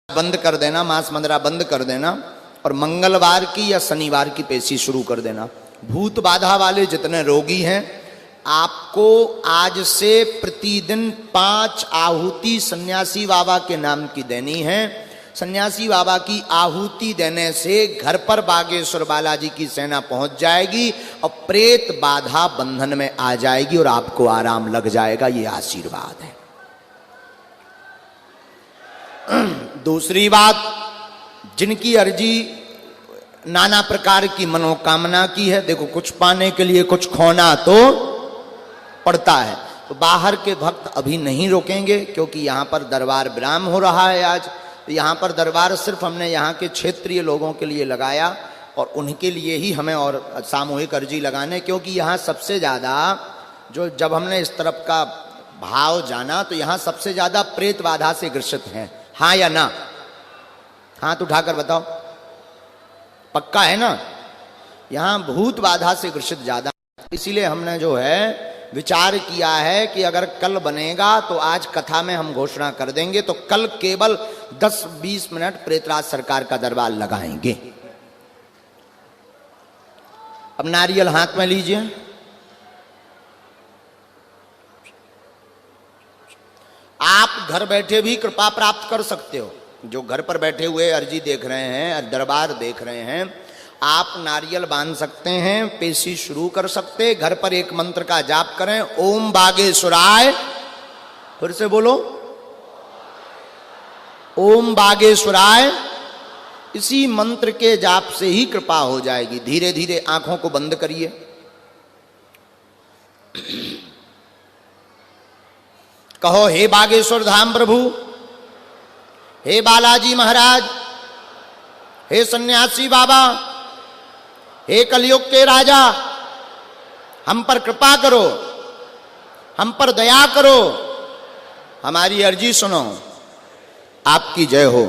बंद कर देना, मांस मदिरा बंद कर देना और मंगलवार की या शनिवार की पेशी शुरू कर देना। भूत बाधा वाले जितने रोगी हैं, आपको आज से प्रतिदिन 5 आहुति सन्यासी बाबा के नाम की देनी है। सन्यासी बाबा की आहुति देने से घर पर बागेश्वर बालाजी की सेना पहुंच जाएगी और प्रेत बाधा बंधन में आ जाएगी और आपको आराम लग जाएगा। ये आशीर्वाद है। दूसरी बात, जिनकी अर्जी नाना प्रकार की मनोकामना की है, देखो कुछ पाने के लिए कुछ खोना तो पड़ता है, तो बाहर के भक्त अभी नहीं रोकेंगे क्योंकि यहाँ पर दरबार विराम हो रहा है आज। तो यहाँ पर दरबार सिर्फ हमने यहाँ के क्षेत्रीय लोगों के लिए लगाया और उनके लिए ही हमें और सामूहिक अर्जी लगाने, क्योंकि यहाँ सबसे ज़्यादा जो जब हमने इस तरफ का भाव जाना तो यहाँ सबसे ज़्यादा प्रेत बाधा से ग्रसित हैं। हाँ या ना? हाथ उठाकर बताओ, पक्का है ना? यहाँ भूत बाधा से ग्रसित ज्यादा, इसीलिए हमने जो है विचार किया है कि अगर कल बनेगा तो आज कथा में हम घोषणा कर देंगे, तो कल केवल 10-20 मिनट प्रेतराज सरकार का दरबार लगाएंगे। अब नारियल हाथ में लीजिए। आप घर बैठे भी कृपा प्राप्त कर सकते हो। जो घर पर बैठे हुए अर्जी देख रहे हैं, दरबार देख रहे हैं, आप नारियल बांध सकते हैं, पेशी शुरू कर सकते। घर पर एक मंत्र का जाप करें, ओम बागेश्वराय। फिर से बोलो, ओम बागेश्वराय। इसी मंत्र के जाप से ही कृपा हो जाएगी। धीरे धीरे आंखों को बंद करिए। कहो, हे बागेश्वर धाम प्रभु, हे बालाजी महाराज, हे सन्यासी बाबा, हे कलयुग के राजा, हम पर कृपा करो, हम पर दया करो, हमारी अर्जी सुनो। आपकी जय हो,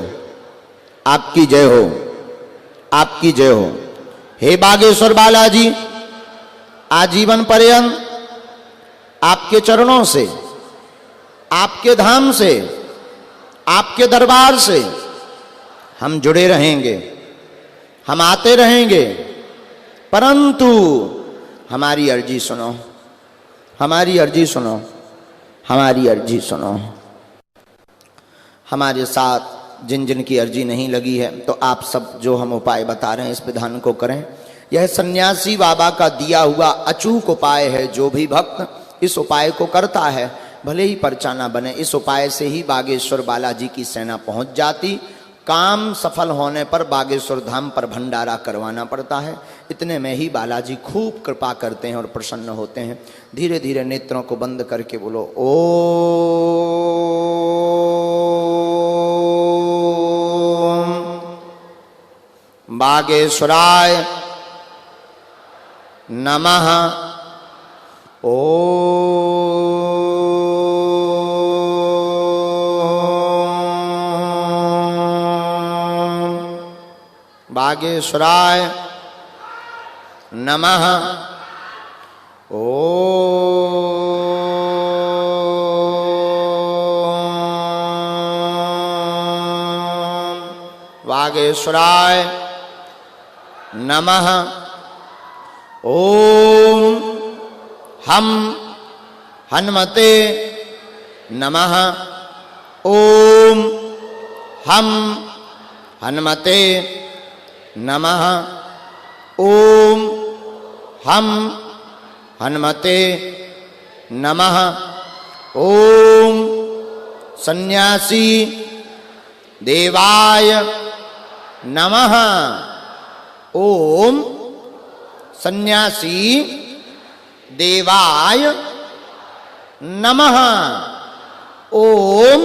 आपकी जय हो, आपकी जय हो। हे बागेश्वर बालाजी, आजीवन पर्यंत आपके चरणों से, आपके धाम से, आपके दरबार से हम जुड़े रहेंगे, हम आते रहेंगे, परंतु हमारी अर्जी सुनो, हमारी अर्जी सुनो, हमारी अर्जी सुनो। हमारे साथ जिन जिन की अर्जी नहीं लगी है, तो आप सब जो हम उपाय बता रहे हैं इस विधान को करें। यह सन्यासी बाबा का दिया हुआ अचूक उपाय है। जो भी भक्त इस उपाय को करता है, भले ही पर्चा ना बने, इस उपाय से ही बागेश्वर बालाजी की सेना पहुंच जाती। काम सफल होने पर बागेश्वर धाम पर भंडारा करवाना पड़ता है। इतने में ही बालाजी खूब कृपा करते हैं और प्रसन्न होते हैं। धीरे धीरे नेत्रों को बंद करके बोलो, ओम बागेश्वराय नमः। बागेश्वराय नमः। ओम बागेश्वराय नमः। ओम हम हनुमते नमः। ओम हम हनुमते नमः। ओम हम हनुमते नमः। ओम सन्यासी देवाय नमः। ओम सन्यासी देवाय नमः। ओम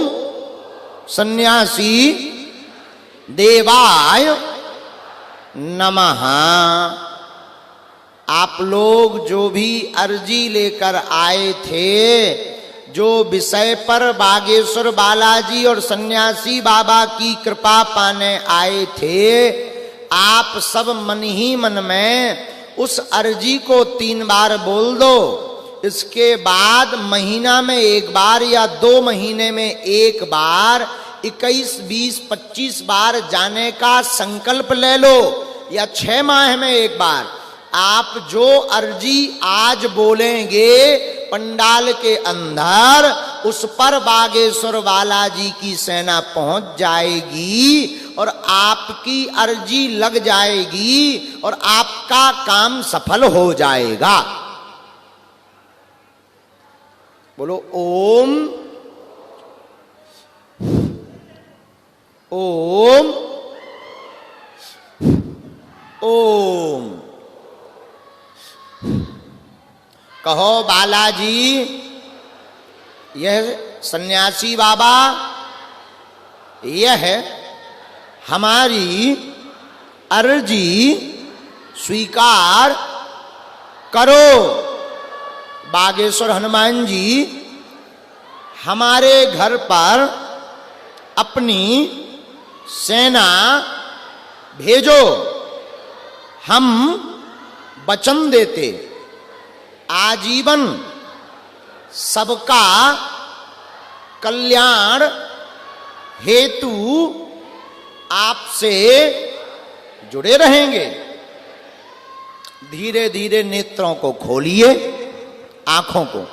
सन्यासी देवाय नमः। आप लोग जो भी अर्जी लेकर आए थे, जो विषय पर बागेश्वर बालाजी और सन्यासी बाबा की कृपा पाने आए थे, आप सब मन ही मन में उस अर्जी को 3 बार बोल दो। इसके बाद महीना में 1 बार या 2 महीने में 1 बार 21, 20, 25 बार जाने का संकल्प ले लो, या 6 माह में एक बार। आप जो अर्जी आज बोलेंगे पंडाल के अंदर, उस पर बागेश्वर बालाजी की सेना पहुंच जाएगी और आपकी अर्जी लग जाएगी और आपका काम सफल हो जाएगा। बोलो ओम ओम ओम। कहो बालाजी, यह सन्यासी बाबा, यह हमारी अर्जी स्वीकार करो। बागेश्वर हनुमान जी, हमारे घर पर अपनी सेना भेजो। हम वचन देते आजीवन सबका कल्याण हेतु आपसे जुड़े रहेंगे। धीरे धीरे नेत्रों को खोलिए, आंखों को।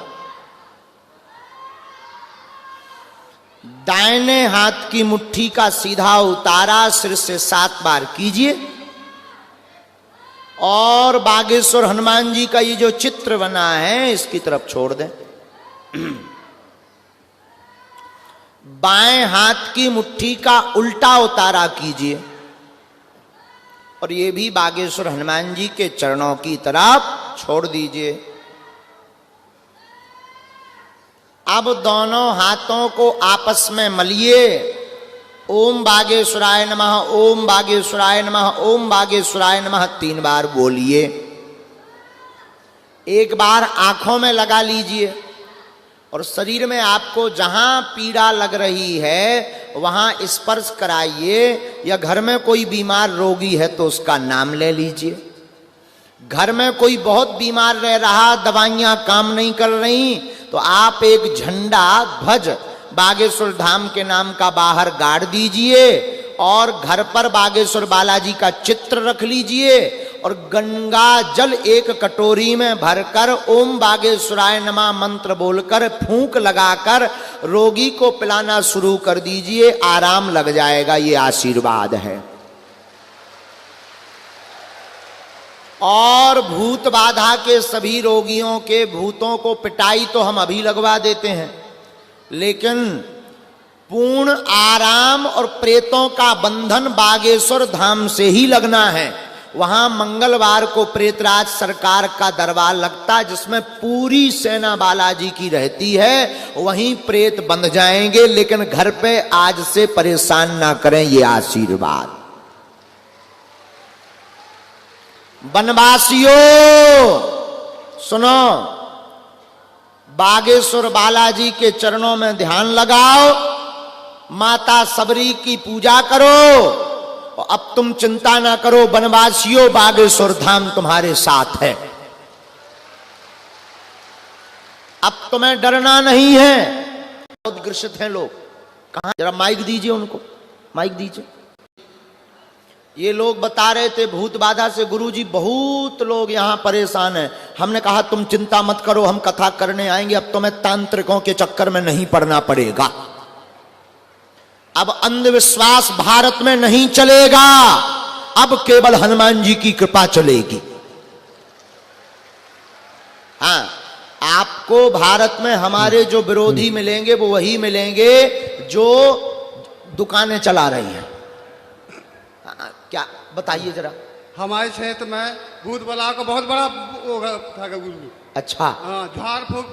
दाहिने हाथ की मुट्ठी का सीधा उतारा सिर से 7 बार कीजिए और बागेश्वर हनुमान जी का ये जो चित्र बना है इसकी तरफ छोड़ दें। बाएं हाथ की मुट्ठी का उल्टा उतारा कीजिए और ये भी बागेश्वर हनुमान जी के चरणों की तरफ छोड़ दीजिए। अब दोनों हाथों को आपस में मलिए। ओम बागेश्वराय नमः, ओम बागेश्वराय नमः, ओम बागेश्वराय नमः 3 बार बोलिए। एक बार आंखों में लगा लीजिए और शरीर में आपको जहां पीड़ा लग रही है वहां स्पर्श कराइए। या घर में कोई बीमार रोगी है तो उसका नाम ले लीजिए। घर में कोई बहुत बीमार रह रहा, दवाइयां काम नहीं कर रही, तो आप एक झंडा ध्वज बागेश्वर धाम के नाम का बाहर गाड़ दीजिए और घर पर बागेश्वर बालाजी का चित्र रख लीजिए और गंगा जल एक कटोरी में भरकर ओम बागेश्वराय नमः मंत्र बोलकर फूंक लगाकर रोगी को पिलाना शुरू कर दीजिए। आराम लग जाएगा, ये आशीर्वाद है। और भूत बाधा के सभी रोगियों के भूतों को पिटाई तो हम अभी लगवा देते हैं, लेकिन पूर्ण आराम और प्रेतों का बंधन बागेश्वर धाम से ही लगना है। वहां मंगलवार को प्रेतराज सरकार का दरबार लगता है जिसमें पूरी सेना बालाजी की रहती है। वहीं प्रेत बंध जाएंगे, लेकिन घर पे आज से परेशान ना करें, ये आशीर्वाद। वनवासियों सुनो, बागेश्वर बालाजी के चरणों में ध्यान लगाओ, माता सबरी की पूजा करो। और अब तुम चिंता ना करो वनवासियों, बागेश्वर धाम तुम्हारे साथ है। अब तुम्हें डरना नहीं है। बहुत ग्रसित हैं लोग। कहां, जरा माइक दीजिए उनको, माइक दीजिए। ये लोग बता रहे थे भूत बाधा से गुरुजी बहुत लोग यहां परेशान हैं। हमने कहा तुम चिंता मत करो, हम कथा करने आएंगे, अब तुम्हें तांत्रिकों के चक्कर में नहीं पड़ना पड़ेगा। अब अंधविश्वास भारत में नहीं चलेगा, अब केवल हनुमान जी की कृपा चलेगी। हाँ, आपको भारत में हमारे जो विरोधी मिलेंगे वो वही मिलेंगे जो दुकानें चला रही हैं। क्या बताइए जरा। हमारे क्षेत्र में भूत बला का बहुत बड़ा था गुरु। अच्छा। हाँ, झाड़ फूक,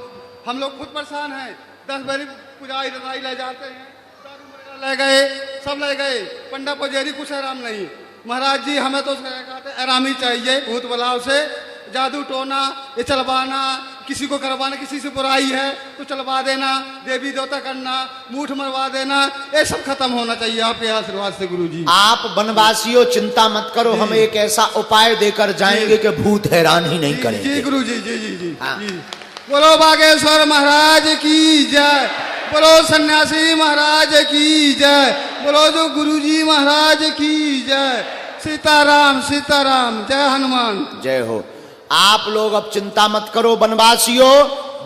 हम लोग खुद परेशान हैं। 10 बारी पुजारी रनाई ले जाते हैं, दारू ले गए, सब ले गए, पंडा पुजारी कुछ आराम नहीं। महाराज जी हमें तो आराम ही चाहिए। भूत बलाव से जादू टोना, ये चलवाना, किसी को करवाना, किसी से बुराई है तो चलवा देना, देवी देवता करना, मूठ मरवा देना, ये सब खत्म होना चाहिए आपके आशीर्वाद से गुरुजी। आप वनवासियों चिंता मत करो, हम एक ऐसा उपाय देकर जाएंगे कि भूत हैरान ही नहीं करेंगे। जी गुरुजी, जी जी जी, हाँ। बोलो बागेश्वर महाराज की जय, बोलो सन्यासी महाराज की जय, बोलो जो गुरुजी महाराज की जय। सीताराम सीताराम, जय हनुमान। जय हो। आप लोग अब चिंता मत करो वनवासियों,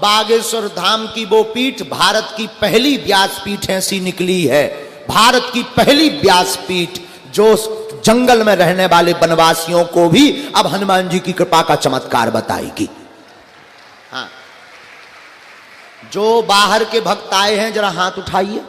बागेश्वर धाम की वो पीठ भारत की पहली व्यासपीठ ऐसी निकली है, भारत की पहली व्यासपीठ जो जंगल में रहने वाले वनवासियों को भी अब हनुमान जी की कृपा का चमत्कार बताएगी। हाँ, जो बाहर के भक्त आए हैं जरा हाथ उठाइए।